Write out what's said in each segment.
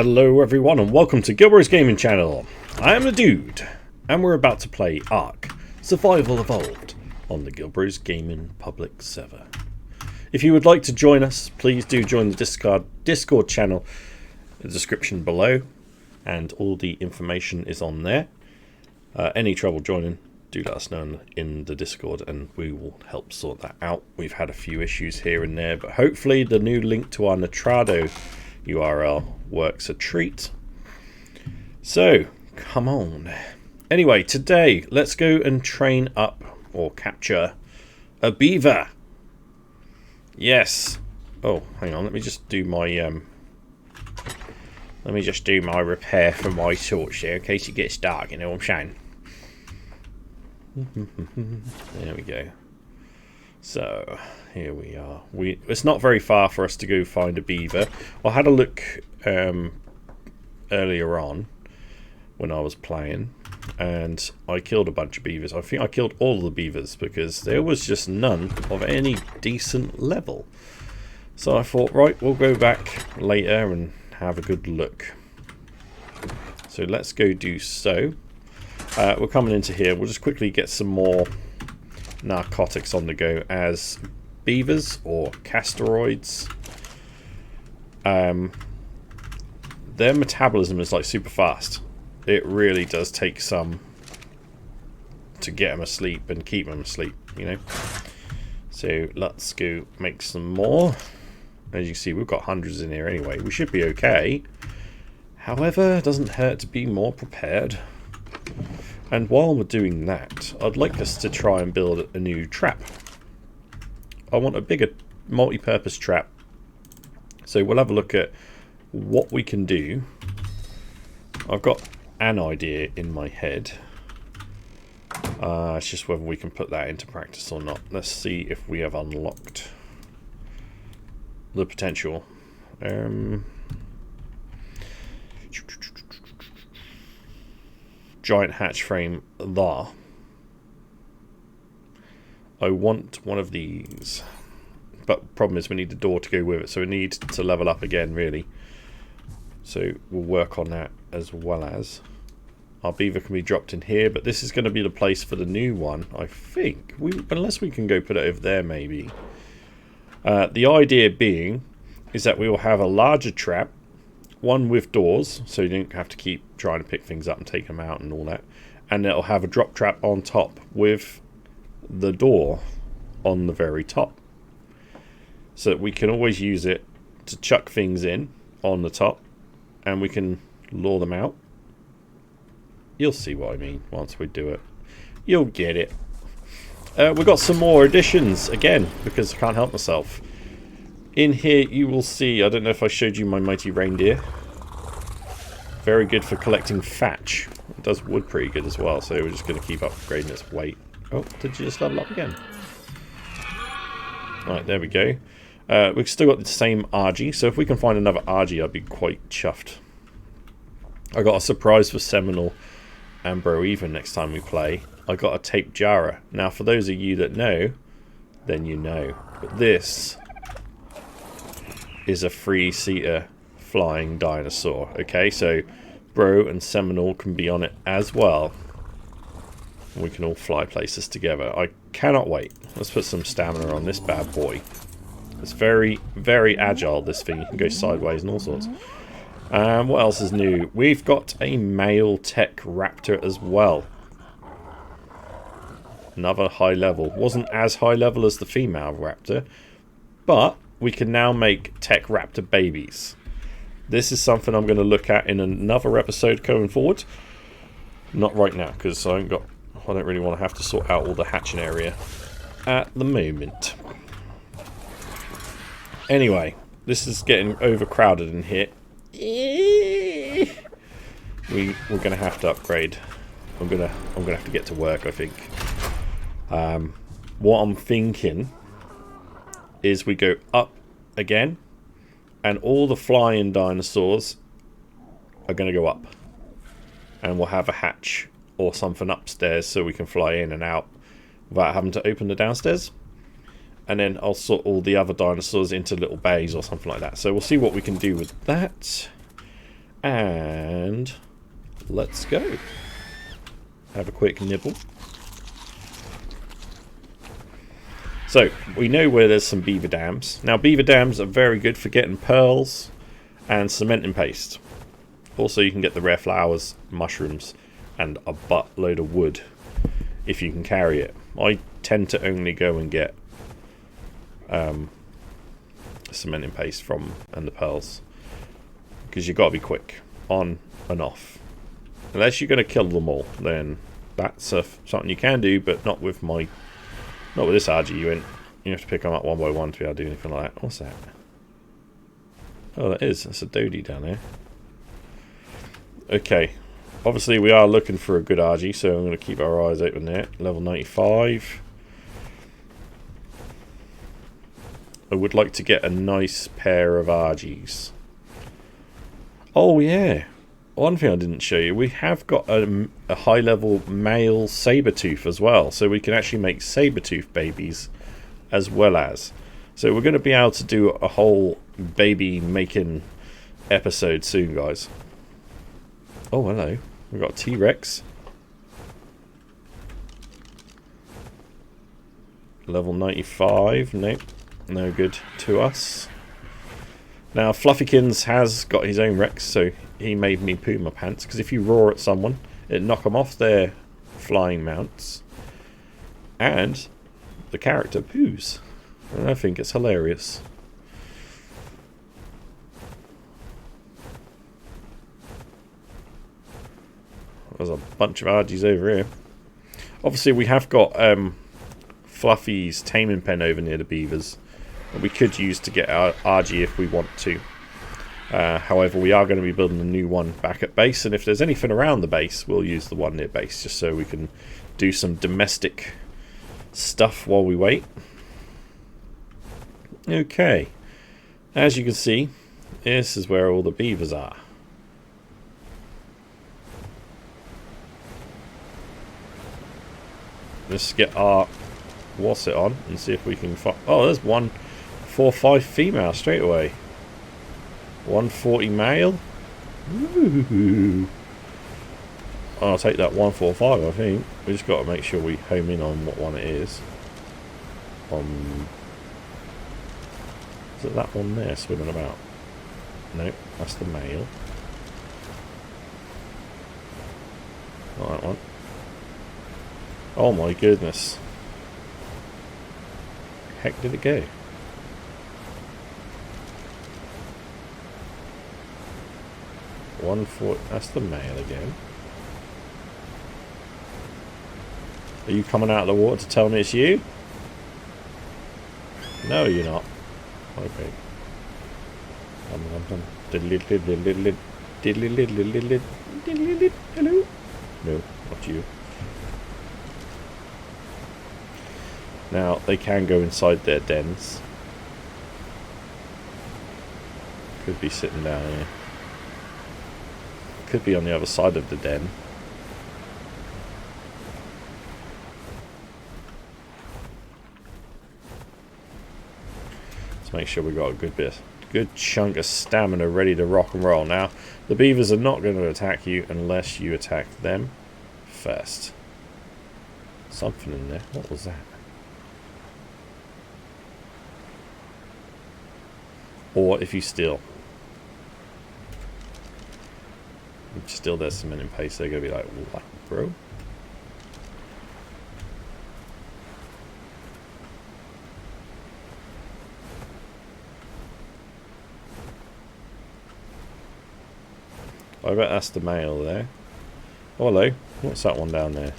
Hello everyone and welcome to GilBroz Gaming Channel. I am the Dude and we're about to play Ark Survival Evolved on the GilBroz Gaming public server. If you would like to join us, please do join the Discord channel in the description below, and all the information is on there. Any trouble joining, do let us know in the Discord and we will help sort that out. We've had a few issues here and there, but hopefully the new link to our Nitrado URL works a treat. So come on. Anyway, today let's go and train up or capture a beaver. Yes. Oh, hang on. Let me just do my repair for my torch there in case it gets dark. You know what I'm saying? There we go. So here we are. It's not very far for us to go find a beaver. I had a look earlier on when I was playing, and I killed a bunch of beavers. I think I killed all the beavers because there was just none of any decent level. So I thought, right, we'll go back later and have a good look. So let's go do so. We're coming into here. We'll just quickly get some more narcotics on the go as beavers or castoroides. Their metabolism is like super fast. It really does take some to get them asleep and keep them asleep, you know. So let's go make some more. As you see, we've got hundreds in here anyway. We should be okay. However, it doesn't hurt to be more prepared. And while we're doing that, I'd like us to try and build a new trap. I want a bigger multi-purpose trap. So we'll have a look at what we can do. I've got an idea in my head. It's just whether we can put that into practice or not. Let's see if we have unlocked the potential. Giant hatch frame there. I want one of these, but problem is we need the door to go with it, so we need to level up again really. So we'll work on that, as well as our beaver can be dropped in here, but this is going to be the place for the new one, I think. Unless we can go put it over there maybe. The idea being is that we will have a larger trap, one with doors, so you don't have to keep trying to pick things up and take them out and all that. And it'll have a drop trap on top with the door on the very top. So that we can always use it to chuck things in on the top, and we can lure them out. You'll see what I mean once we do it. You'll get it. We've got some more additions, again, because I can't help myself. In here you will see, I don't know if I showed you my mighty reindeer. Very good for collecting thatch. It does wood pretty good as well, so we're just going to keep upgrading its weight. Oh, did you just level up again? Right, there we go. We've still got the same RG, so if we can find another RG, I'd be quite chuffed. I got a surprise for Seminole and Broeven next time we play. I got a tape Jara. Now, for those of you that know, then you know. But this is a three-seater flying dinosaur. Okay, so Bro and Seminole can be on it as well. We can all fly places together. I cannot wait. Let's put some stamina on this bad boy. It's very, very agile, this thing. You can go sideways and all sorts. What else is new? We've got a male tech raptor as well. Another high level. Wasn't as high level as the female raptor, but we can now make tech raptor babies. This is something I'm going to look at in another episode going forward. Not right now, because I don't really want to have to sort out all the hatching area at the moment. Anyway, this is getting overcrowded in here. We're going to have to upgrade. I'm gonna have to get to work, I think. What I'm thinking is we go up again, and all the flying dinosaurs are going to go up, and we'll have a hatch or something upstairs so we can fly in and out without having to open the downstairs. And then I'll sort all the other dinosaurs into little bays or something like that. So we'll see what we can do with that. And let's go. Have a quick nibble. So, we know where there's some beaver dams. Now, beaver dams are very good for getting pearls and cementing paste. Also, you can get the rare flowers, mushrooms, and a buttload of wood if you can carry it. I tend to only go and get cementing paste from and the pearls, because you've got to be quick on and off. Unless you're going to kill them all, then that's something you can do, but not with this RG. You have to pick them up one by one to be able to do anything like that. What's that? Oh, that's a Dodie down there. Okay, obviously we are looking for a good RG, so I'm going to keep our eyes open there. Level 95. I would like to get a nice pair of RGs. Oh yeah, one thing I didn't show you, we have got a high level male saber-tooth as well, so we can actually make saber-tooth babies as well as. So we're going to be able to do a whole baby making episode soon, guys. Oh hello, we've got a T-Rex. Level 95, nope, no good to us. Now, Fluffykins has got his own Rex, so he made me poo my pants. Because if you roar at someone, it knock them off their flying mounts. And the character poos. And I think it's hilarious. There's a bunch of RGs over here. Obviously, we have got Fluffy's taming pen over near the beavers. We could use to get our RG if we want to. However, we are going to be building a new one back at base, and if there's anything around the base, we'll use the one near base, just so we can do some domestic stuff while we wait. Okay, as you can see, this is where all the beavers are. Let's get our Wasset on and see if we can find... Oh, there's 145 female straight away. 140 male. Ooh. I'll take that 145, I think. We just got to make sure we home in on what one it is. Is it that one there swimming about? Nope, that's the male. Not that one. Oh my goodness. Heck did it go? That's the male again. Are you coming out of the water to tell me it's you? No, you're not. Okay. Hello? No, not you. Now, they can go inside their dens. Could be sitting down here. Could be on the other side of the den. Let's make sure we got a good chunk of stamina ready to rock and roll. Now, the beavers are not going to attack you unless you attack them first. Something in there. What was that? Or if you steal. Still there's some in pace, they're going to be like, what, bro? I bet that's the male there. Oh, hello. What's that one down there?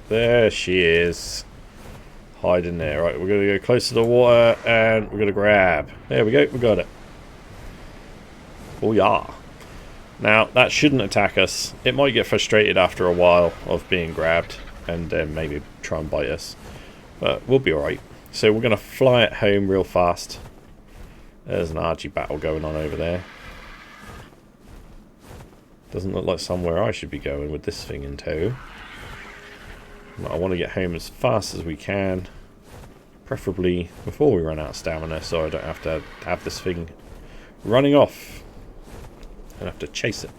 There she is. Hiding there. Right, we're going to go close to the water and we're going to grab. There we go, we got it. Oh yeah. Now, that shouldn't attack us. It might get frustrated after a while of being grabbed and then maybe try and bite us. But we'll be alright. So we're going to fly it home real fast. There's an RG battle going on over there. Doesn't look like somewhere I should be going with this thing in tow. But I want to get home as fast as we can. Preferably before we run out of stamina, so I don't have to have this thing running off and have to chase it.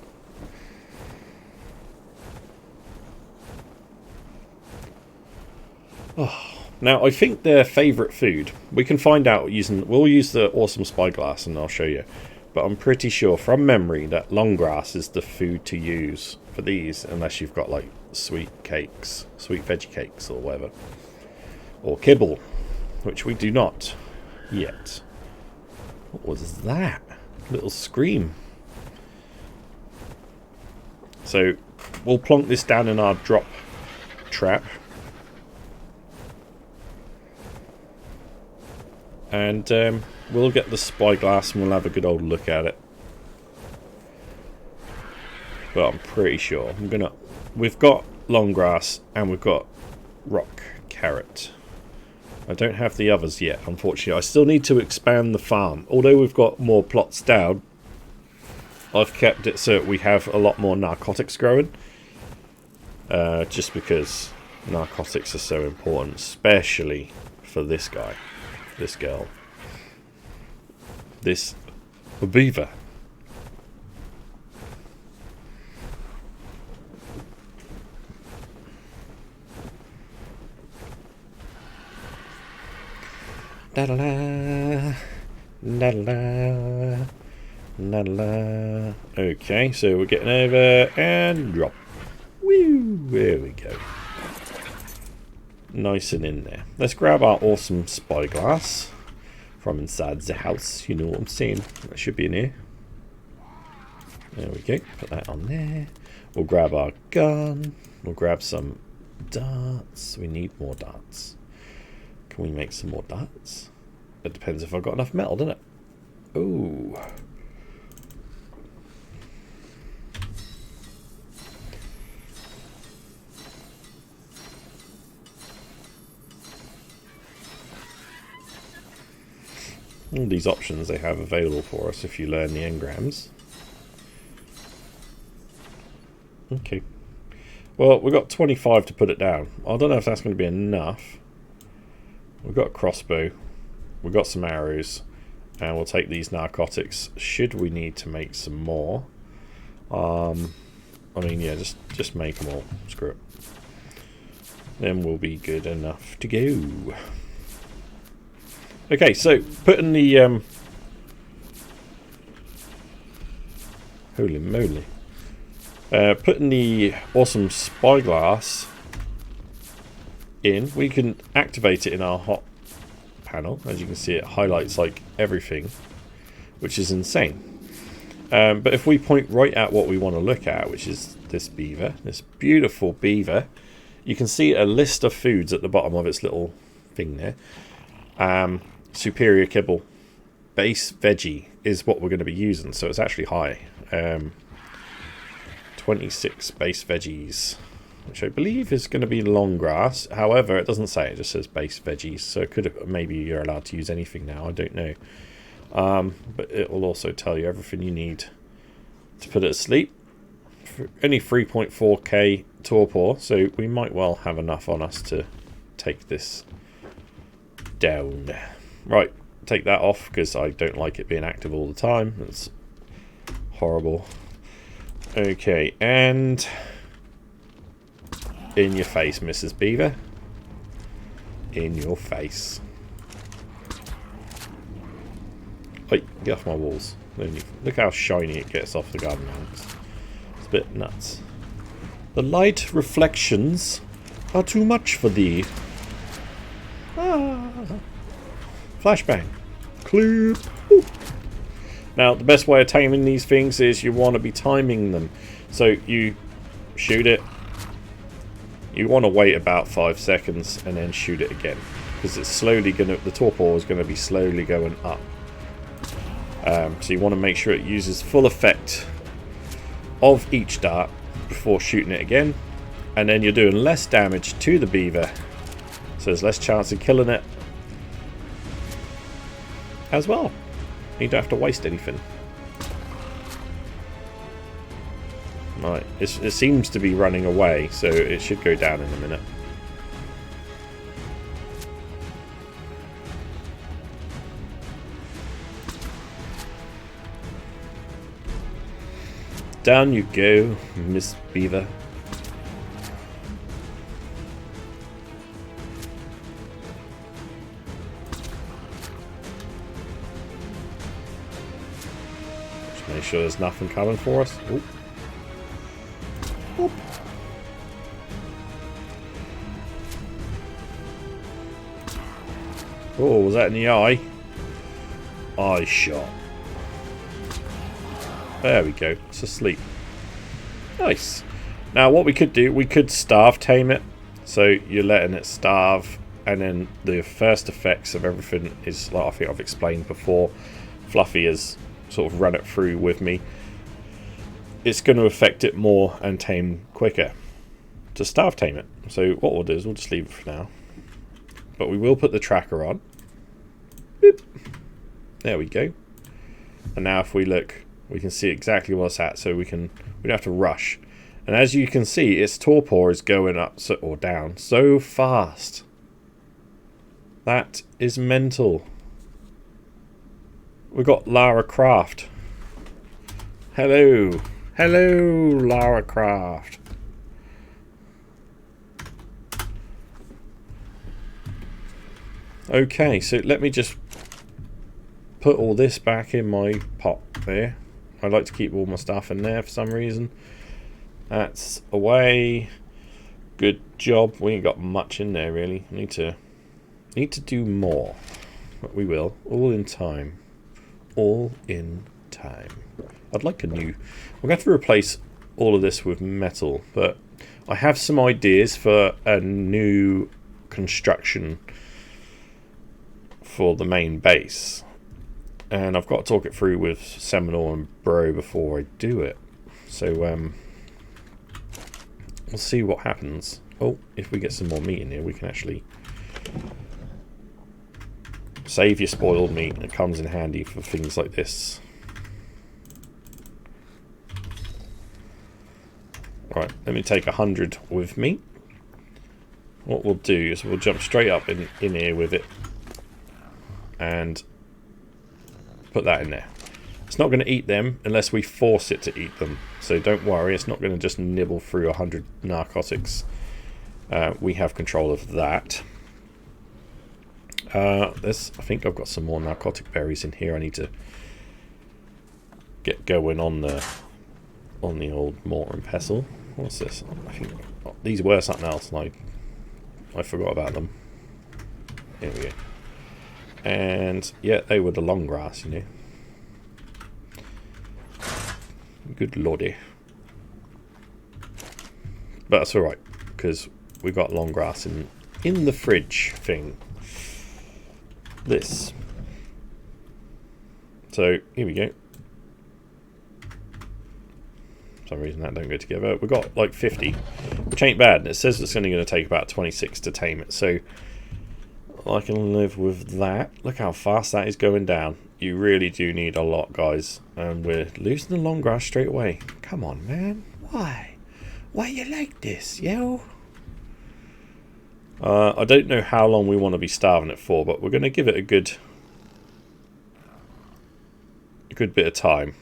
Oh. Now, I think their favourite food, we can find out using, we'll use the awesome spyglass and I'll show you. But I'm pretty sure from memory that long grass is the food to use for these, unless you've got like sweet cakes, sweet veggie cakes or whatever. Or kibble, which we do not yet. What was that? Little scream. So, we'll plonk this down in our drop trap. And we'll get the spyglass and we'll have a good old look at it. But I'm pretty sure we've got long grass and we've got rock carrot. I don't have the others yet, unfortunately. I still need to expand the farm. Although we've got more plots down, I've kept it so we have a lot more narcotics growing. Just because narcotics are so important, especially for this guy. This girl. This beaver. Da da da da da da da. Okay, so we're getting over and drop. Woo! There we go. Nice and in there. Let's grab our awesome spyglass from inside the house. You know what I'm saying? That should be in here. There we go. Put that on there. We'll grab our gun. We'll grab some darts. We need more darts. Can we make some more darts? It depends if I've got enough metal, doesn't it? Ooh. All these options they have available for us if you learn the engrams. Okay. Well, we've got 25 to put it down. I don't know if that's going to be enough. We've got a crossbow. We've got some arrows. And we'll take these narcotics should we need to make some more. I mean, yeah, just make them all. Screw it. Then we'll be good enough to go. Okay, so putting the holy moly, putting the awesome spyglass in, we can activate it in our hot panel. As you can see, it highlights like everything, which is insane. But if we point right at what we want to look at, which is this beaver, this beautiful beaver, you can see a list of foods at the bottom of its little thing there. Superior kibble, base veggie is what we're going to be using, so it's actually high. 26 base veggies, which I believe is going to be long grass. However, it doesn't say, it just says base veggies, so it could have, maybe you're allowed to use anything now, I don't know. But it will also tell you everything you need to put it asleep. Only 3.4k torpor, so we might well have enough on us to take this down. Right, take that off because I don't like it being active all the time. It's horrible. Okay, and in your face, Mrs. Beaver. In your face. Wait, get off my walls. Look how shiny it gets off the garden mounts. It's a bit nuts. The light reflections are too much for thee. Ah. Flashbang. Clip. Ooh. Now, the best way of taming these things is you want to be timing them. So you shoot it. You want to wait about 5 seconds and then shoot it again. Because it's slowly going to, the torpor is going to be slowly going up. So you want to make sure it uses full effect of each dart before shooting it again. And then you're doing less damage to the beaver. So there's less chance of killing it as well. You don't have to waste anything. Right, it seems to be running away, so it should go down in a minute. Down you go, Miss Beaver. Just make sure there's nothing coming for us. Oop. Oop. Oh, was that in the eye? Eye shot. There we go. It's asleep. Nice. Now what we could do, we could starve tame it. So you're letting it starve, and then the first effects of everything is, like I think I've explained before, Fluffy has sort of run it through with me. It's going to affect it more and tame quicker to starve tame it. So what we'll do is we'll just leave it for now. But we will put the tracker on. Boop. There we go. And now if we look, we can see exactly what's at, so we don't have to rush. And as you can see, its torpor is going up or down so fast. That is mental. We've got Lara Croft. Hello. Hello, Lara Croft. Okay, so let me just put all this back in my pot there. I like to keep all my stuff in there for some reason. That's away. Good job. We ain't got much in there really. Need to do more. But we will. All in time. All in time. I'd like a new... We're going to have to replace all of this with metal, but I have some ideas for a new construction for the main base, and I've got to talk it through with Seminole and Bro before I do it. So we'll see what happens. Oh, if we get some more meat in here, we can actually save your spoiled meat. It comes in handy for things like this. Right, let me take 100 with me. What we'll do is we'll jump straight up in here with it and put that in there. It's not going to eat them unless we force it to eat them. So don't worry, it's not going to just nibble through 100 narcotics. We have control of that. I think I've got some more narcotic berries in here. I need to get going on the old mortar and pestle. What's this? I think these were something else, and I forgot about them. Here we go. And yeah, they were the long grass, you know. Good lordy. But that's alright, because we've got long grass in the fridge thing. This. So here we go. For some reason that don't go together. We've got like 50, which ain't bad. It says it's only going to take about 26 to tame it, so I can live with that. Look how fast that is going down. You really do need a lot, guys. And we're losing the long grass straight away. Come on, man. Why? Why you like this, yo? I don't know how long we want to be starving it for, but we're going to give it a good bit of time.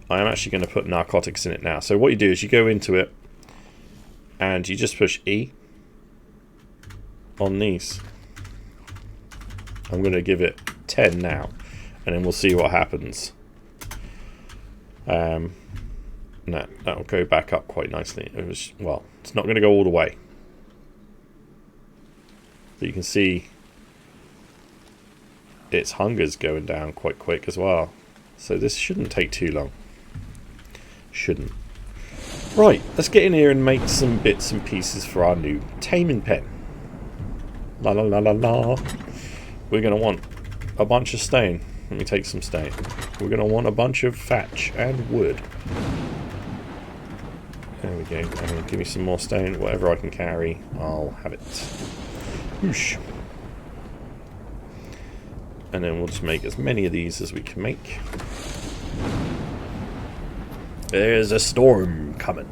I am actually going to put narcotics in it now. So what you do is you go into it and you just push E on these. I'm going to give it 10 now, and then we'll see what happens. That'll go back up quite nicely. Well, it's not going to go all the way. But you can see its hunger's going down quite quick as well. So this shouldn't take too long. Shouldn't. Right, let's get in here and make some bits and pieces for our new taming pen. La la la la la. We're going to want a bunch of stone. Let me take some stone. We're going to want a bunch of thatch and wood. There we go. Give me some more stone. Whatever I can carry, I'll have it. Whoosh. And then we'll just make as many of these as we can make. There's a storm coming.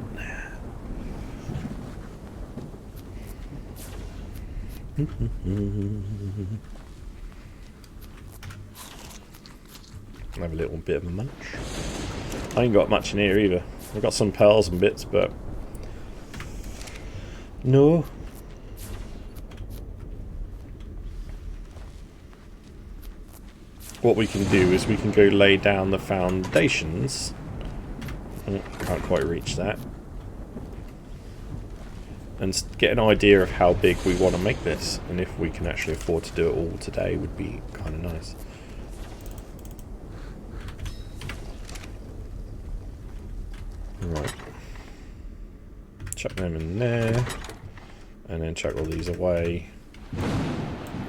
Have a little bit of a munch. I ain't got much in here either. I've got some pearls and bits, but no. What we can do is we can go lay down the foundations. Oh, can't quite reach that. And get an idea of how big we want to make this, and if we can actually afford to do it all today would be kind of nice. Right. Chuck them in there, and then chuck all these away.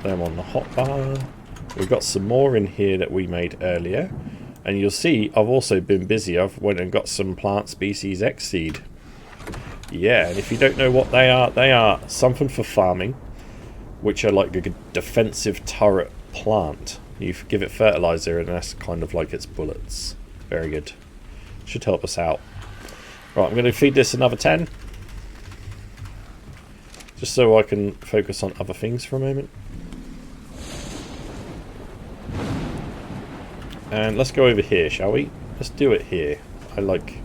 Them on the hotbar. We've got some more in here that we made earlier, and you'll see I've also been busy. I've went and got some plant species X seed. Yeah, and if you don't know what they are something for farming, which are like a defensive turret plant. You give it fertilizer and that's kind of like its bullets. Very good. Should help us out. Right, I'm going to feed this another 10. Just so I can focus on other things for a moment. And let's go over here, shall we? Let's do it here. I like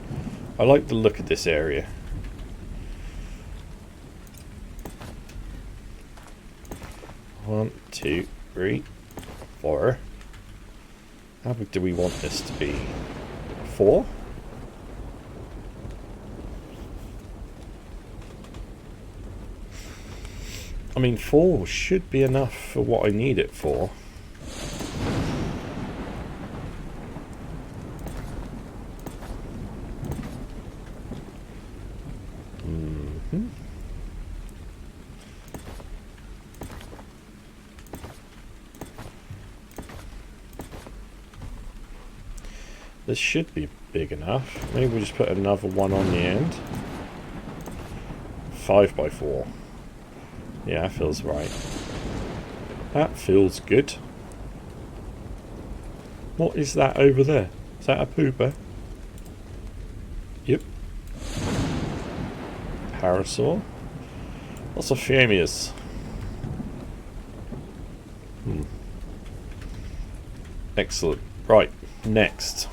the look of this area. One, 2, 3, 4. How big do we want this to be? 4? I mean, 4 should be enough for what I need it for. This should be big enough. Maybe we just put another one on the end. 5x4. Yeah, that feels right. That feels good. What is that over there? Is that a pooper? Yep. Parasaur. Lots of Fiamias. Excellent. Right, next.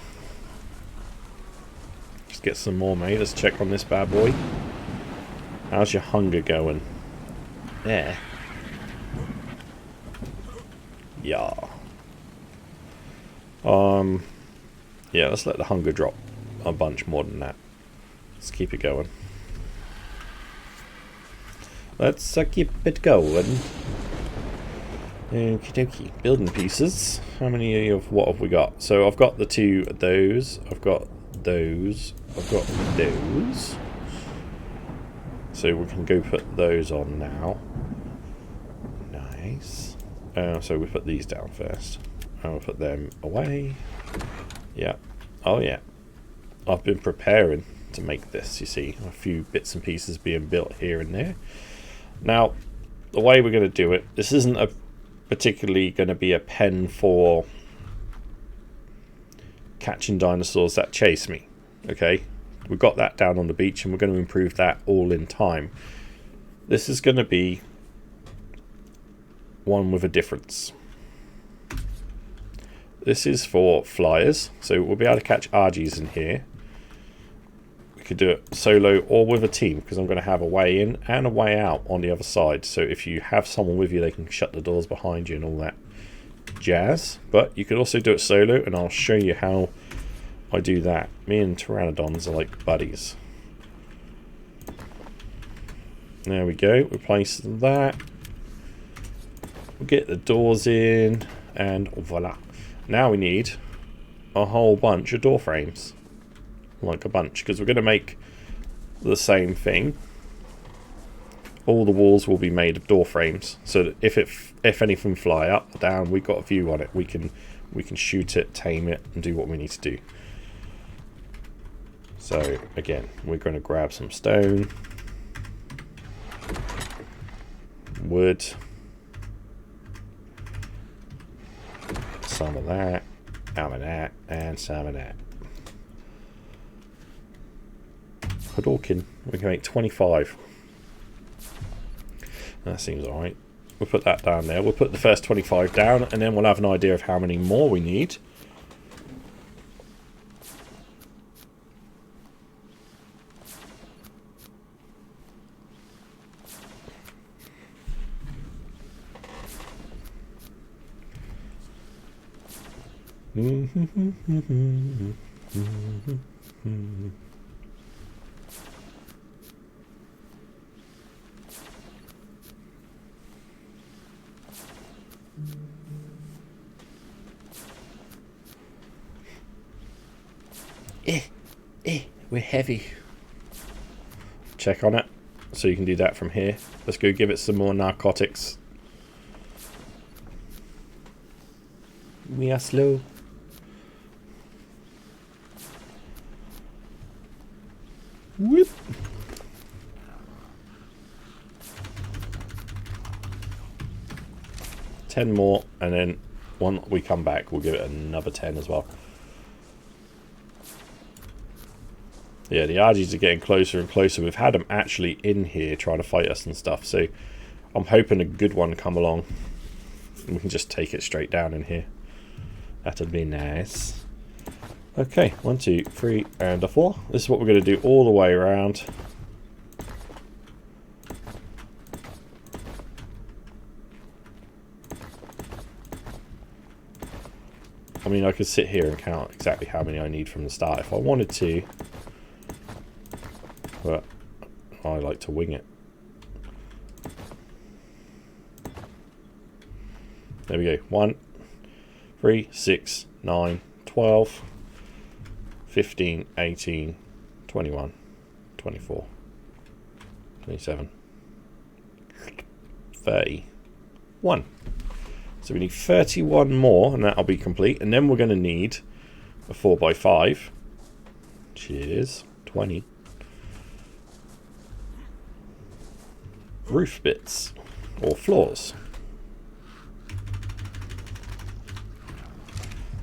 Just get some more made. Let's check on this bad boy. How's your hunger going? There. Yeah. Yeah, let's let the hunger drop a bunch more than that. Let's keep it going. Let's keep it going. Okie dokie. Building pieces. How many of what have we got? So I've got the 2 of those. I've got those. I've got those. So we can go put those on now. Nice. So we put these down first. And we'll put them away. Yeah. Oh yeah. I've been preparing to make this, you see. A few bits and pieces being built here and there. Now, the way we're going to do it, this isn't a particularly going to be a pen for catching dinosaurs that chase me. Okay? We've got that down on the beach and we're going to improve that all in time. This is going to be one with a difference. This is for flyers, so we'll be able to catch RGs in here. We could do it solo or with a team, because I'm going to have a way in and a way out on the other side. So if you have someone with you, they can shut the doors behind you and all that jazz. But you could also do it solo, and I'll show you how I do that. Me and pteranodons are like buddies. There we go. Replace that. We'll get the doors in, and voila. Now we need a whole bunch of door frames. Like a bunch, because we're going to make the same thing. All the walls will be made of door frames, so that if anything fly up or down, we've got a view on it. We can shoot it, tame it, and do what we need to do. So again, we're going to grab some stone, wood, some of that, and some of that. Hadouken, we can make 25. That seems alright. We'll put that down there. We'll put the first 25 down, and then we'll have an idea of how many more we need. We're heavy. Check on it. So you can do that from here. Let's go give it some more narcotics. We are slow. Whoop. Ten more, and then when we come back, we'll give it another 10 as well. Yeah, the RGs are getting closer and closer. We've had them actually in here trying to fight us and stuff. So I'm hoping a good one come along. And we can just take it straight down in here. That'd be nice. Okay, 1, 2, 3, and a 4. This is what we're going to do all the way around. I mean, I could sit here and count exactly how many I need from the start if I wanted to. But I like to wing it. There we go. 1, 3, 6, 9, 12, 15, 18, 21, 24, 27, 31. So we need 31 more, and that'll be complete. And then we're going to need a 4x5, which is 20 roof bits or floors.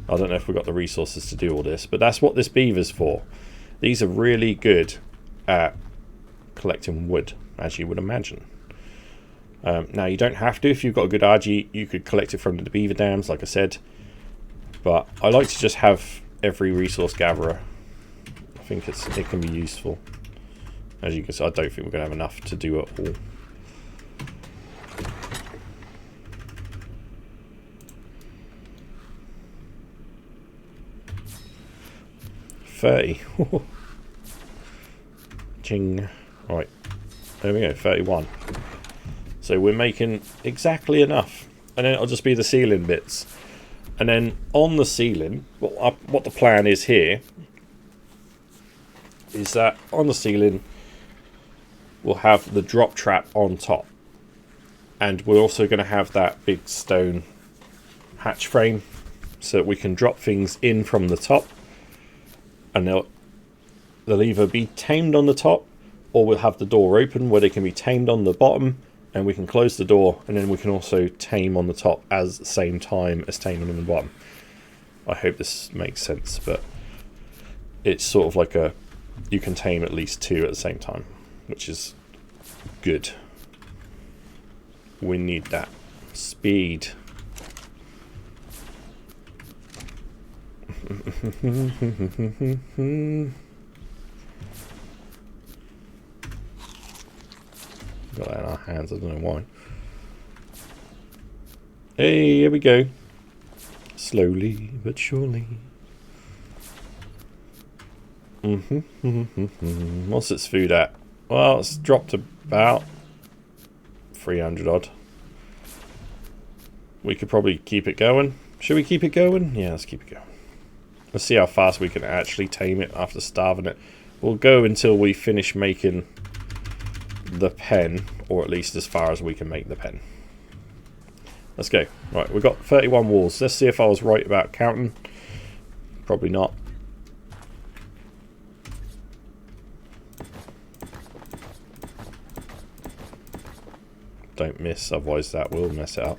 I don't know if we've got the resources to do all this, but that's what this beaver's for. These are really good at collecting wood, as you would imagine. Now, you don't have to. If you've got a good RG, you could collect it from the beaver dams, like I said. But I like to just have every resource gatherer. I think it can be useful. As you can see, I don't think we're going to have enough to do it all. Ching. Right, there we go, 31. So we're making exactly enough, and then it'll just be the ceiling bits. And then on the ceiling, what the plan is here is that on the ceiling we'll have the drop trap on top, and we're also going to have that big stone hatch frame so that we can drop things in from the top. And they'll either be tamed on the top, or we'll have the door open where they can be tamed on the bottom, and we can close the door, and then we can also tame on the top as the same time as taming on the bottom. I hope this makes sense, but it's sort of like you can tame at least 2 at the same time, which is good. We need that speed. Got that in our hands, I don't know why. Hey, here we go. Slowly but surely. What's its food at? Well, it's dropped about 300 odd. We could probably keep it going. Should we keep it going? Yeah, let's keep it going. Let's see how fast we can actually tame it after starving it. We'll go until we finish making the pen, or at least as far as we can make the pen. Let's go. Right, we've got 31 walls. Let's see if I was right about counting. Probably not. Don't miss, otherwise that will mess it up.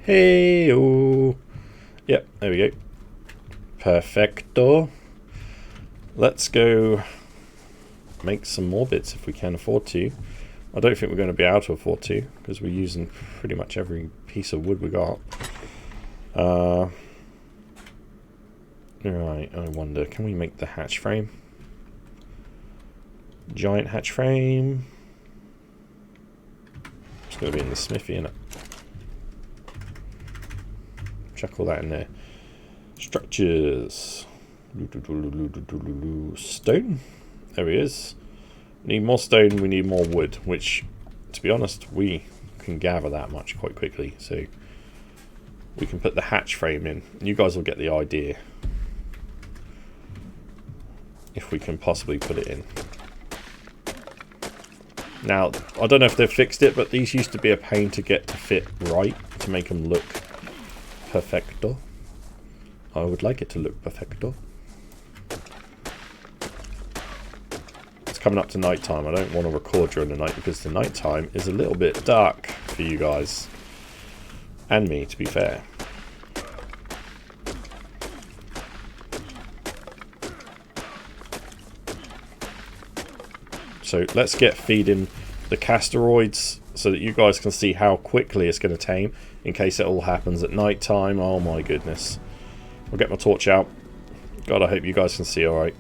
Hey-oh. Yep, there we go. Perfecto. Let's go make some more bits if we can afford to. I don't think we're going to be able to afford to, because we're using pretty much every piece of wood we got. We Right, I wonder, can we make the hatch frame? Giant hatch frame. It's going to be in the smithy, innit? Chuck all that in there. Structures. Stone. There he is. We need more stone, we need more wood, which, to be honest, we can gather that much quite quickly. So we can put the hatch frame in. You guys will get the idea. If we can possibly put it in. Now, I don't know if they've fixed it, but these used to be a pain to get to fit right, to make them look perfecto. I would like it to look perfecto. It's coming up to night time. I don't want to record during the night because the night time is a little bit dark for you guys. And me, to be fair. So let's get feeding the castoroides so that you guys can see how quickly it's going to tame in case it all happens at night time. Oh my goodness. I'll get my torch out. God, I hope you guys can see alright.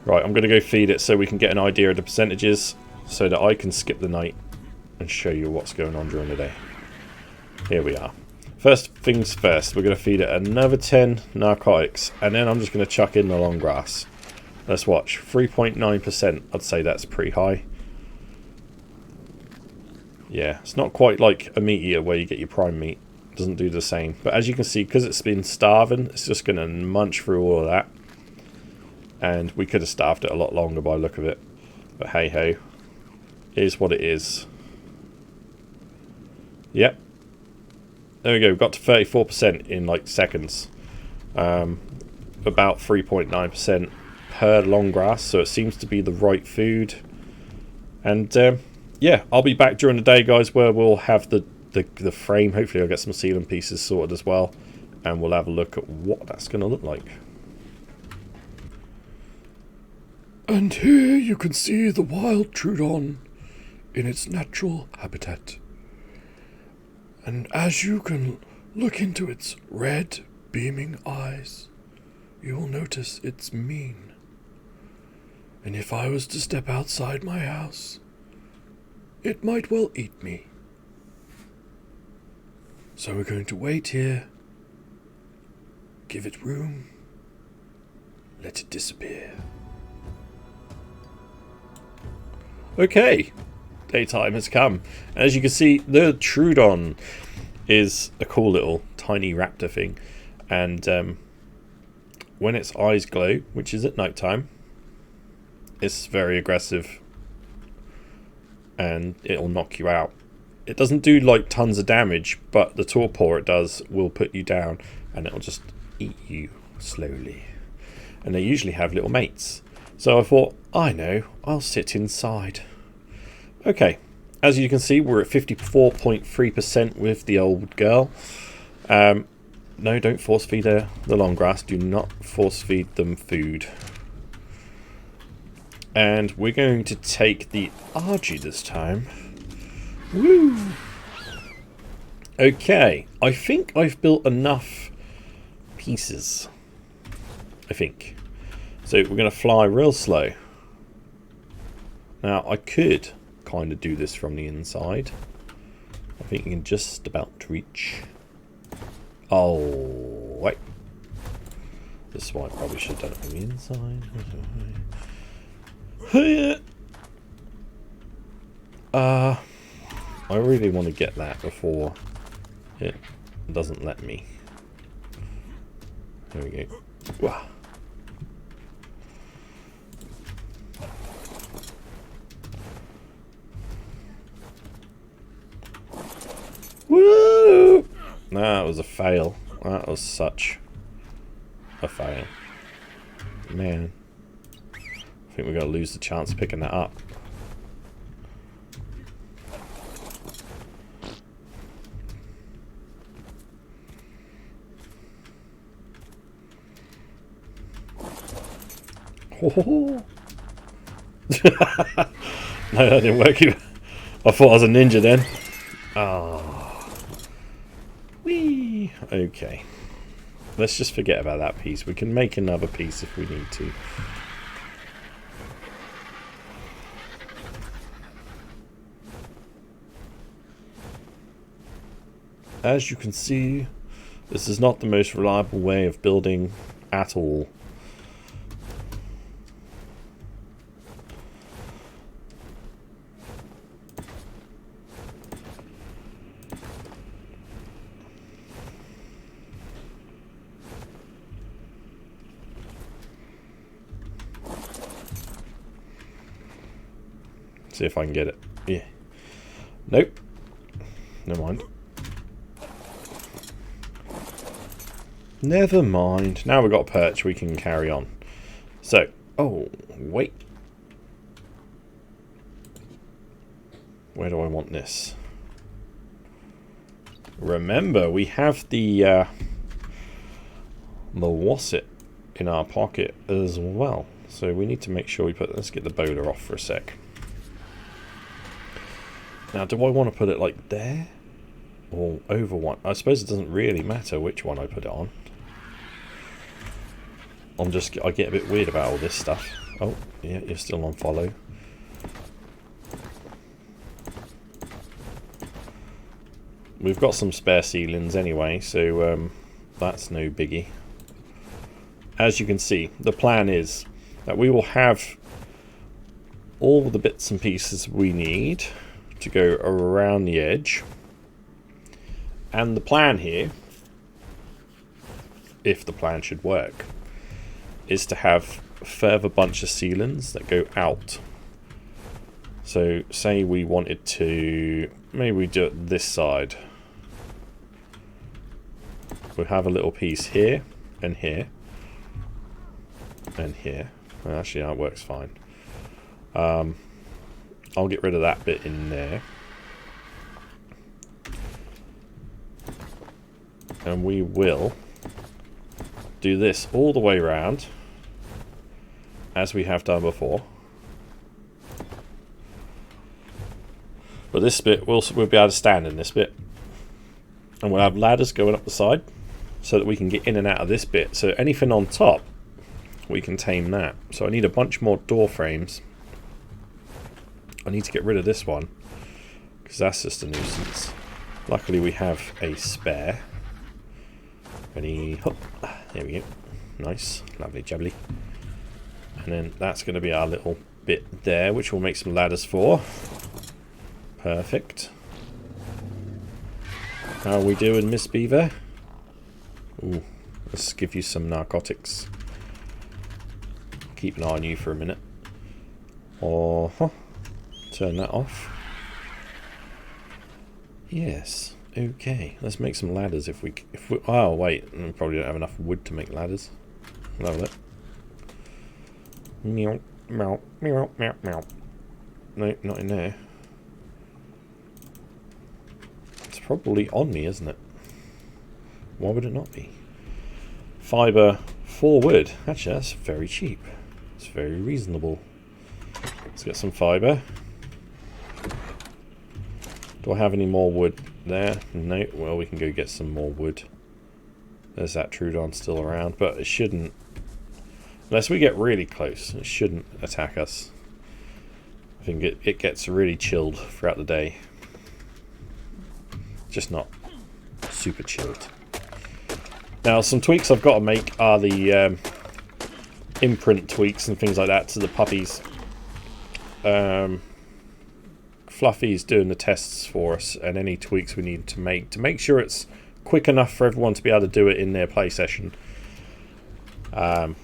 Right, I'm going to go feed it so we can get an idea of the percentages so that I can skip the night and show you what's going on during the day. Here we are. First things first, we're going to feed it another 10 narcotics and then I'm just going to chuck in the long grass. Let's watch. 3.9%. I'd say that's pretty high. Yeah, it's not quite like a meat eater where you get your prime meat. It doesn't do the same. But as you can see, because it's been starving, it's just going to munch through all of that. And we could have starved it a lot longer by the look of it. But hey ho. It is what it is. Yep. There we go. We've got to 34% in like seconds. About 3.9%. per long grass, so it seems to be the right food. And yeah, I'll be back during the day, guys, where we'll have the frame. Hopefully I'll get some ceiling pieces sorted as well, and we'll have a look at what that's going to look like. And here you can see the wild Troodon in its natural habitat. And as you can look into its red beaming eyes, you will notice it's mean. And if I was to step outside my house, it might well eat me. So we're going to wait here, give it room, let it disappear. Okay, daytime has come. As you can see, the Troodon is a cool little tiny raptor thing. And when its eyes glow, which is at night time, it's very aggressive and it'll knock you out. It doesn't do like tons of damage, but the torpor it does will put you down and it'll just eat you slowly. And they usually have little mates. So I thought, I know, I'll sit inside. Okay, as you can see, we're at 54.3% with the old girl. No, don't force feed her the long grass. Do not force feed them food. And we're going to take the RG this time. Woo! Okay, I think I've built enough pieces. I think. So we're going to fly real slow. Now, I could kind of do this from the inside. I think you can just about reach. Oh, wait. This is why I probably should have done it from the inside. I really want to get that before it doesn't let me. There we go. Wah. Woo! That was a fail. That was such a fail. Man. I think we're going to lose the chance of picking that up. Oh. No, that didn't work either. I thought I was a ninja then. Ah. Whee! Okay. let's just forget about that piece. We can make another piece if we need to. As you can see, this is not the most reliable way of building at all. See if I can get it. Yeah. Nope. Never mind. Never mind. Now we've got a perch, we can carry on. So, oh, wait. Where do I want this? Remember, we have the wasset in our pocket as well. So we need to make sure we put, let's get the bowler off for a sec. Now, do I want to put it like there? Or over one? I suppose it doesn't really matter which one I put it on. I get a bit weird about all this stuff. Oh, yeah, you're still on follow. We've got some spare ceilings anyway, so that's no biggie. As you can see, the plan is that we will have all the bits and pieces we need to go around the edge. And the plan here, if the plan should work, is to have a further bunch of ceilings that go out. So say we wanted to, maybe we do it this side. We'll have a little piece here and here and here. Well, actually, that works fine. I'll get rid of that bit in there. And we will do this all the way around, as we have done before. But this bit, we'll be able to stand in this bit. And we'll have ladders going up the side, so that we can get in and out of this bit. So anything on top, we can tame that. So I need a bunch more door frames. I need to get rid of this one, because that's just a nuisance. Luckily we have a spare. Ready, hop. There we go. Nice, lovely jubbly. And then that's going to be our little bit there, which we'll make some ladders for. Perfect. How are we doing, Miss Beaver? Ooh, let's give you some narcotics. Keep an eye on you for a minute. Or turn that off. Yes. Okay. Let's make some ladders if we. Oh wait, we probably don't have enough wood to make ladders. We'll have a look. Meow, meow, meow, meow, meow. No, not in there. It's probably on me, isn't it? Why would it not be? Fibre 4 wood. Actually, that's very cheap. It's very reasonable. Let's get some fibre. Do I have any more wood there? No. Well, we can go get some more wood. There's that Troodon still around, but it shouldn't. Unless we get really close, it shouldn't attack us. I think it gets really chilled throughout the day. Just not super chilled. Now, some tweaks I've got to make are the imprint tweaks and things like that to the puppies. Fluffy's doing the tests for us, and any tweaks we need to make sure it's quick enough for everyone to be able to do it in their play session. We're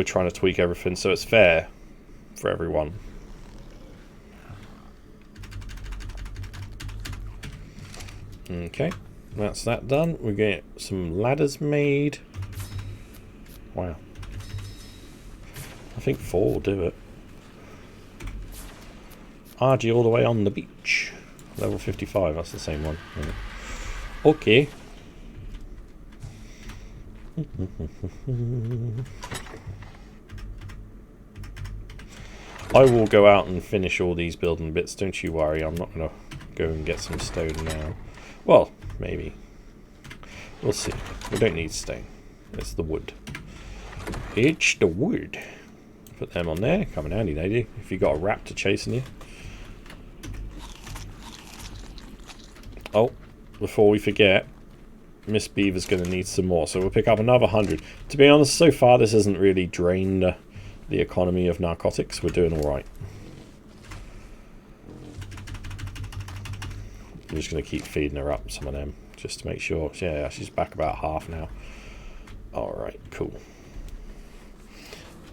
trying to tweak everything so it's fair for everyone. Okay, that's that done. We get some ladders made. Wow. I think 4 will do it. RG all the way on the beach. Level 55, that's the same one. Yeah. Okay. I will go out and finish all these building bits, don't you worry. I'm not going to go and get some stone now. Well, maybe. We'll see. We don't need stone. It's the wood. It's the wood. Put them on there. Come in handy, lady. If you got a raptor chasing you. Oh, before we forget, Miss Beaver's going to need some more. So we'll pick up another 100. To be honest, so far this hasn't really drained the economy of narcotics. We're doing alright. I'm just going to keep feeding her up some of them. Just to make sure. Yeah, she's back about half now. Alright, cool.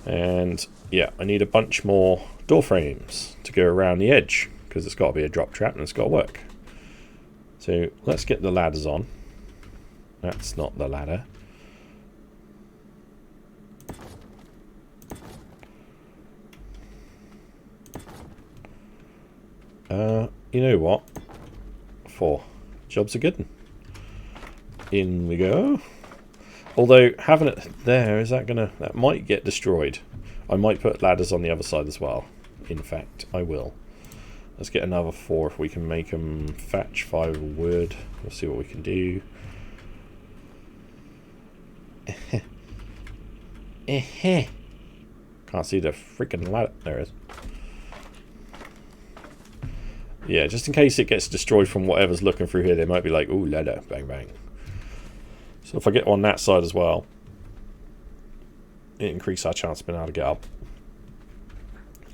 And yeah, I need a bunch more door frames to go around the edge. Because it's got to be a drop trap and it's got to work. So let's get the ladders on. That's not the ladder. You know what? 4. Job's a good one. In we go. Although having it there, is that gonna... That might get destroyed. I might put ladders on the other side as well. In fact, I will. Let's get another 4 if we can make them thatch 5 wood. We'll see what we can do. Can't see the freaking ladder. There it is. Yeah, just in case it gets destroyed from whatever's looking through here, they might be like, ooh, ladder, bang, bang. So if I get on that side as well, it increases our chance of being able to get up.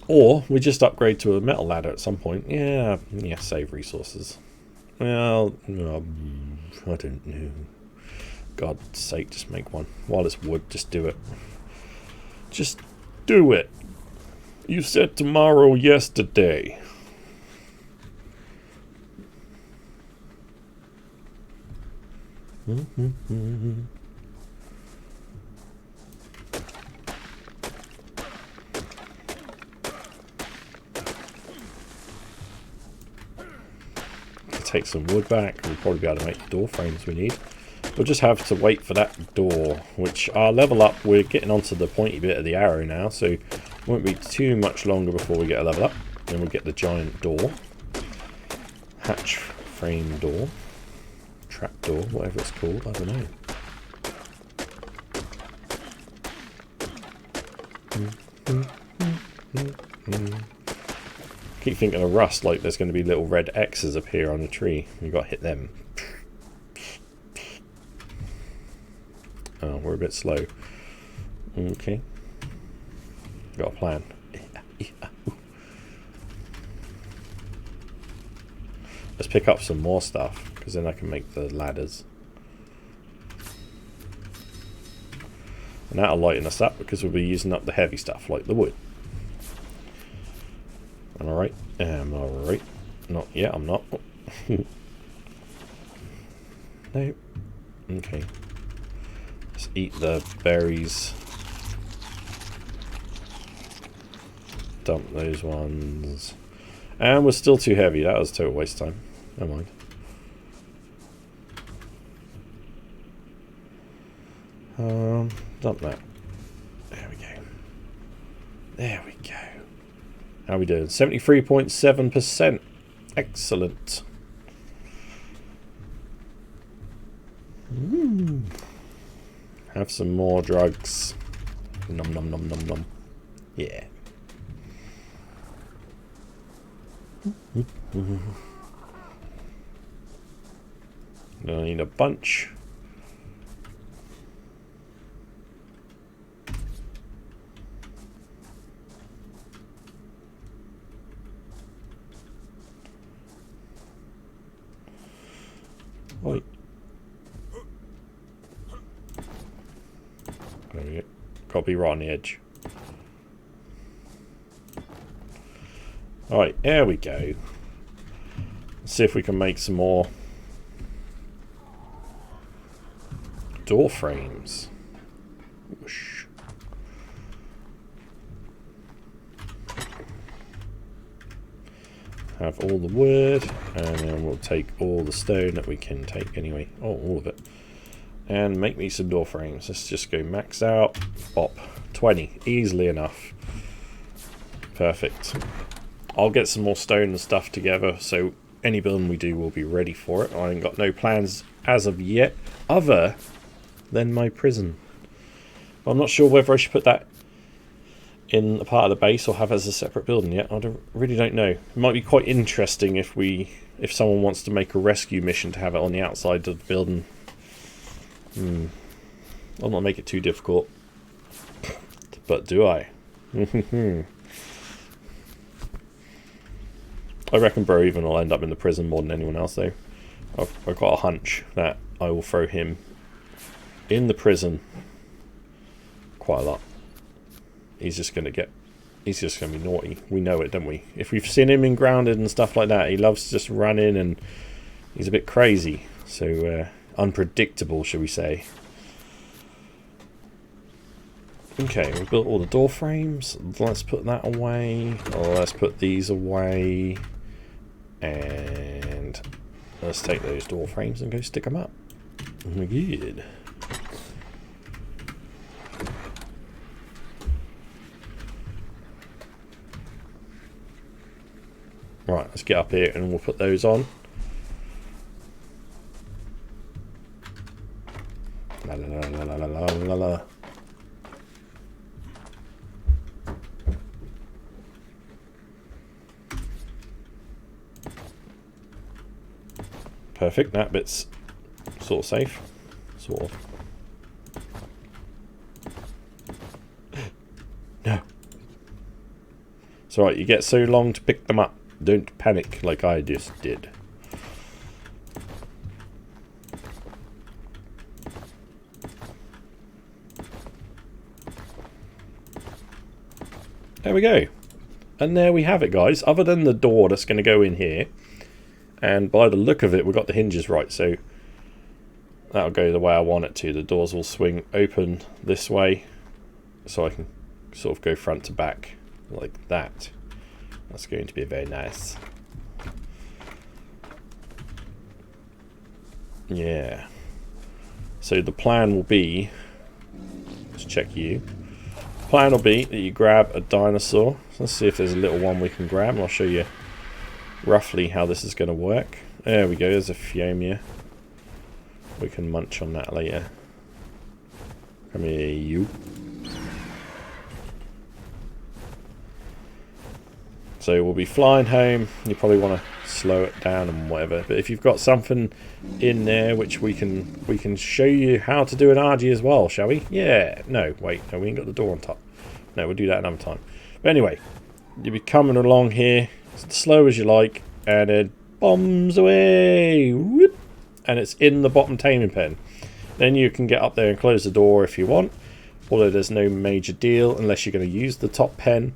Or we just upgrade to a metal ladder at some point. Yeah, save resources. Well, I don't know. God's sake, just make one. While it's wood, just do it. Just do it. You said tomorrow yesterday. Take some wood back. We'll probably be able to make the door frames we need. We'll just have to wait for that door, which our level up, we're getting onto the pointy bit of the arrow now, so it won't be too much longer before we get a level up. Then we'll get the giant door. Hatch frame door. Trap door, whatever it's called, I don't know. Keep thinking of Rust, like there's going to be little red X's appear on the tree. You've got to hit them. Oh, we're a bit slow. Okay. Got a plan. Let's pick up some more stuff, because then I can make the ladders. And that'll lighten us up, because we'll be using up the heavy stuff, like the wood. Alright, alright. Not yet, I'm not. No. Okay. Let's eat the berries. Dump those ones. And we're still too heavy. That was a total waste of time. Never mind. Dump that. There we go. There we go. How are we doing? 73.7%. Excellent. Have some more drugs. Nom nom nom nom nom. Yeah. I need a bunch. Oi. There we go. Got to be right on the edge. Alright, there we go. Let's see if we can make some more door frames. Whoosh. Have all the wood, and then we'll take all the stone that we can take anyway. Oh, all of it. And make me some door frames. Let's just go max out. Bop. 20. Easily enough. Perfect. I'll get some more stone and stuff together, so any building we do will be ready for it. I ain't got no plans as of yet, other than my prison. I'm not sure whether I should put that in a part of the base or have it as a separate building yet. Really don't know. It might be quite interesting if someone wants to make a rescue mission to have it on the outside of the building. I'll not make it too difficult. But do I? I reckon Broeven will end up in the prison more than anyone else, though. I've got a hunch that I will throw him in the prison quite a lot. He's just going to be naughty. We know it, don't we? If we've seen him in Grounded and stuff like that, he loves to just run in, and he's a bit crazy. So, unpredictable, shall we say. Okay, we've built all the door frames. Let's put that away. Let's put these away. And let's take those door frames and go stick them up. Good. Right, let's get up here and we'll put those on. La la la la la la la la. Perfect, that bit's sort of safe. Sort of. No. It's alright, you get so long to pick them up. Don't panic like I just did. There we go. And there we have it, guys. Other than the door that's going to go in here. And by the look of it, we've got the hinges right, so that'll go the way I want it to. The doors will swing open this way, so I can sort of go front to back like that. That's going to be very nice. Yeah. So the plan will be, let's check you. The plan will be that you grab a dinosaur. So let's see if there's a little one we can grab, and I'll show you roughly how this is going to work. There we go, there's a Fjordur. We can munch on that later. Come here, you. So we'll be flying home. You probably want to slow it down and whatever. But if you've got something in there which we can show you how to do an RG as well, shall we? Yeah. No, wait, no, we ain't got the door on top. No, we'll do that another time. But anyway, you'll be coming along here as slow as you like, and it bombs away. Whoop, and it's in the bottom taming pen. Then you can get up there and close the door if you want, although there's no major deal unless you're going to use the top pen.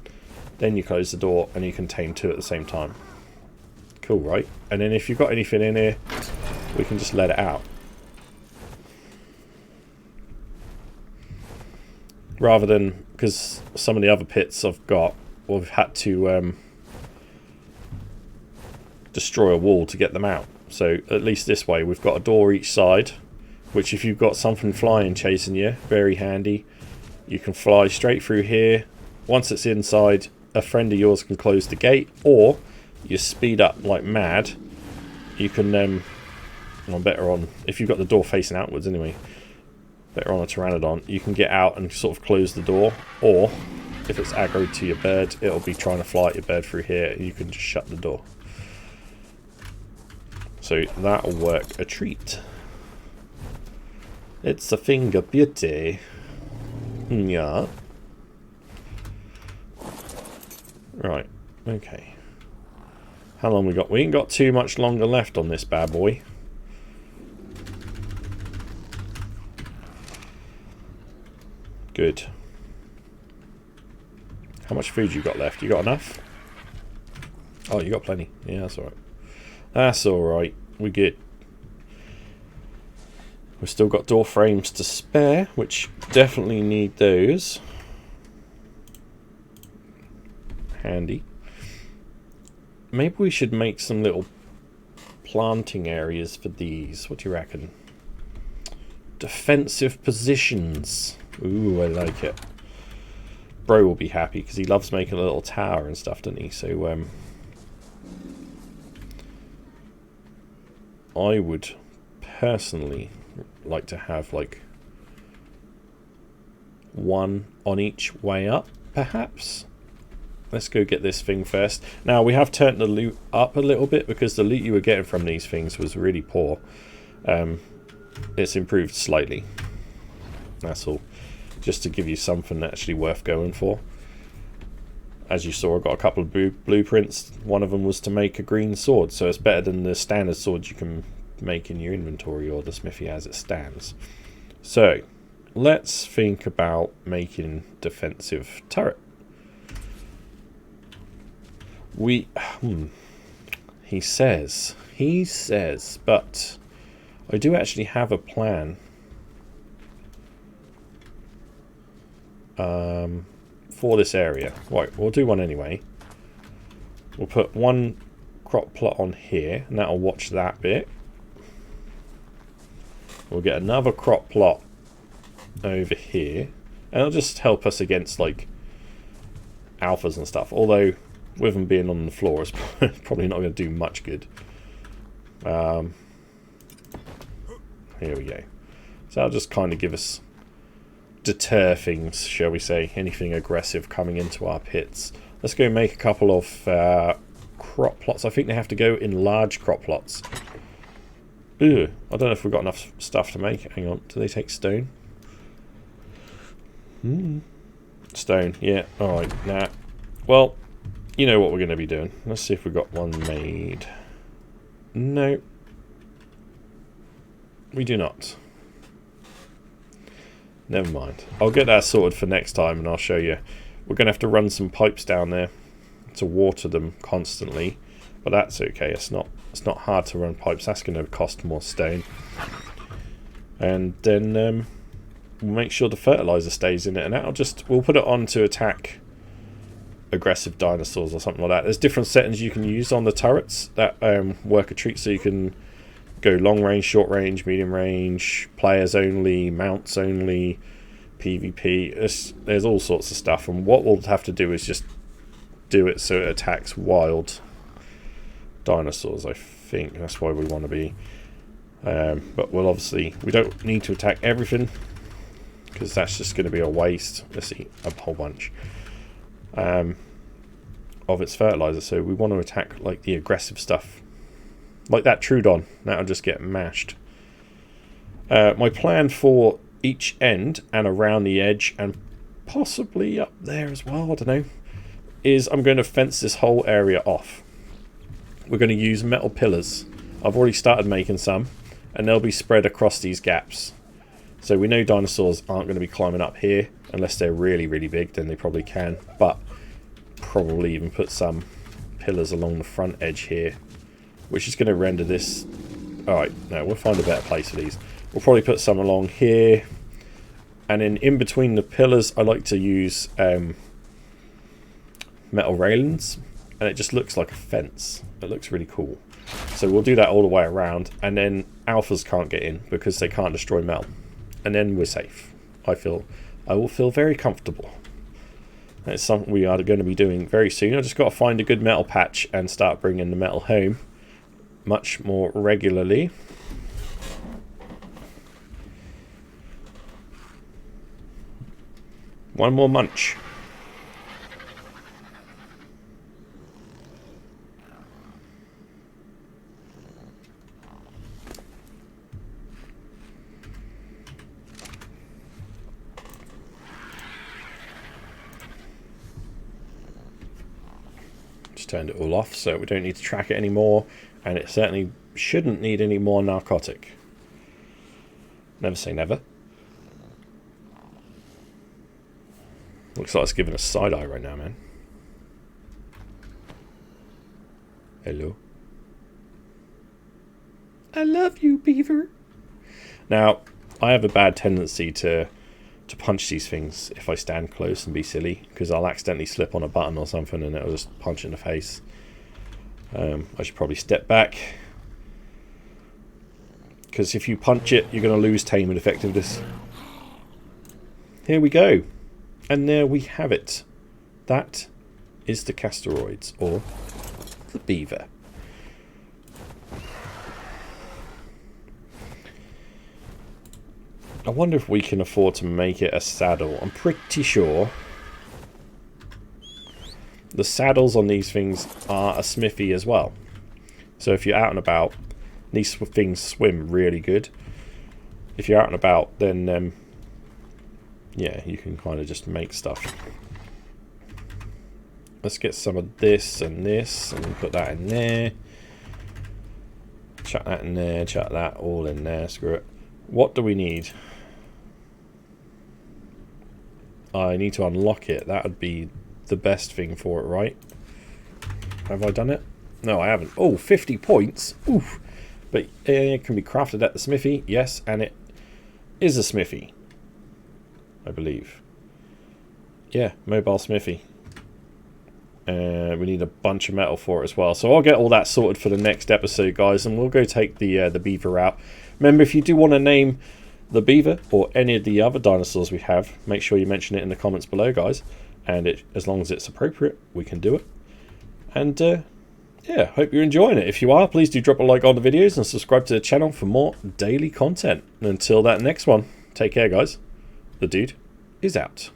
Then you close the door and you can tame two at the same time. Cool, right? And then if you've got anything in here, we can just let it out. Rather than, because some of the other pits I've got, we've had to destroy a wall to get them out. So at least this way we've got a door each side, which if you've got something flying chasing you, very handy. You can fly straight through here. Once it's inside, a friend of yours can close the gate, or you speed up like mad. You can I'm better on, if you've got the door facing outwards anyway, better on a Pteranodon, you can get out and sort of close the door, or if it's aggroed to your bird, it'll be trying to fly at your bird through here, and you can just shut the door. So that'll work a treat. It's a finger beauty. Yeah. Right, okay. How long we got? We ain't got too much longer left on this bad boy. Good. How much food you got left? You got enough? Oh, you got plenty. Yeah, that's alright. That's alright. We're good. We've still got door frames to spare, which definitely need those. Handy. Maybe we should make some little planting areas for these. What do you reckon? Defensive positions. Ooh, I like it. Bro will be happy because he loves making a little tower and stuff, doesn't he? So I would personally like to have like one on each way up, perhaps. Let's go get this thing first. Now, we have turned the loot up a little bit because the loot you were getting from these things was really poor. It's improved slightly. That's all. Just to give you something actually worth going for. As you saw, I got a couple of blueprints. One of them was to make a green sword, so it's better than the standard sword you can make in your inventory or the smithy as it stands. So, let's think about making defensive turret. He says, but I do actually have a plan for this area. Right, we'll do one anyway. We'll put one crop plot on here, and that'll watch that bit. We'll get another crop plot over here, and it'll just help us against like alphas and stuff, although with them being on the floor, it's probably not going to do much good. Here we go. So that'll just kind of give us, deter things, shall we say, anything aggressive coming into our pits. Let's go make a couple of crop plots. I think they have to go in large crop plots. Ugh, I don't know if we've got enough stuff to make. Hang on, do they take stone? Stone, yeah, alright, nah. Well, you know what we're going to be doing. Let's see if we've got one made. No. We do not. Never mind. I'll get that sorted for next time and I'll show you. We're going to have to run some pipes down there to water them constantly. But that's okay. It's not hard to run pipes. That's going to cost more stone. And then we'll make sure the fertilizer stays in it. And we'll put it on to attack aggressive dinosaurs or something like that. There's different settings you can use on the turrets that work a treat, so you can go long range, short range, medium range, players only, mounts only, PvP. There's all sorts of stuff, and what we'll have to do is just do it so it attacks wild dinosaurs. I think that's why we want to be. But we don't need to attack everything because that's just going to be a waste. Let's see, a whole bunch of its fertilizer. So we want to attack like the aggressive stuff, like that Trudon. That'll just get mashed. My plan for each end and around the edge and possibly up there as well, I don't know, is I'm going to fence this whole area off. We're going to use metal pillars. I've already started making some, and they'll be spread across these gaps. So we know dinosaurs aren't going to be climbing up here unless they're really, really big. Then they probably can, but probably even put some pillars along the front edge here, which is going to render this. Alright, no, we'll find a better place for these. We'll probably put some along here, and then in between the pillars I like to use metal railings, and it just looks like a fence. It looks really cool. So we'll do that all the way around, and then alphas can't get in because they can't destroy metal, and then we're safe. I will feel very comfortable. That's something we are going to be doing very soon. I just got to find a good metal patch and start bringing the metal home much more regularly. One more munch. Just turned it all off, so we don't need to track it anymore, and it certainly shouldn't need any more narcotic. Never say never. Looks like it's giving us side eye right now, man. Hello. I love you, beaver. Now, I have a bad tendency to punch these things if I stand close and be silly, because I'll accidentally slip on a button or something and it'll just punch in the face. I should probably step back, because if you punch it, you're going to lose tame and effectiveness. Here we go. And there we have it. That is the castoroids, or the beaver. I wonder if we can afford to make it a saddle. I'm pretty sure the saddles on these things are a smithy as well. So if you're out and about, these things swim really good. If you're out and about, then yeah, you can kind of just make stuff. Let's get some of this and put that in there. Chuck that in there, chuck that all in there, screw it. What do we need? I need to unlock it. That would be the best thing for it, right? Have I done it? No, I haven't. Oh, 50 points. Oof. But it can be crafted at the smithy. Yes, and it is a smithy, I believe. Yeah, mobile smithy. We need a bunch of metal for it as well. So I'll get all that sorted for the next episode, guys, and we'll go take the beaver out. Remember, if you do want to name the beaver or any of the other dinosaurs we have, make sure you mention it in the comments below, guys. And as long as it's appropriate, we can do it. And yeah, hope you're enjoying it. If you are, please do drop a like on the videos and subscribe to the channel for more daily content. And until that next one, take care, guys. The dude is out.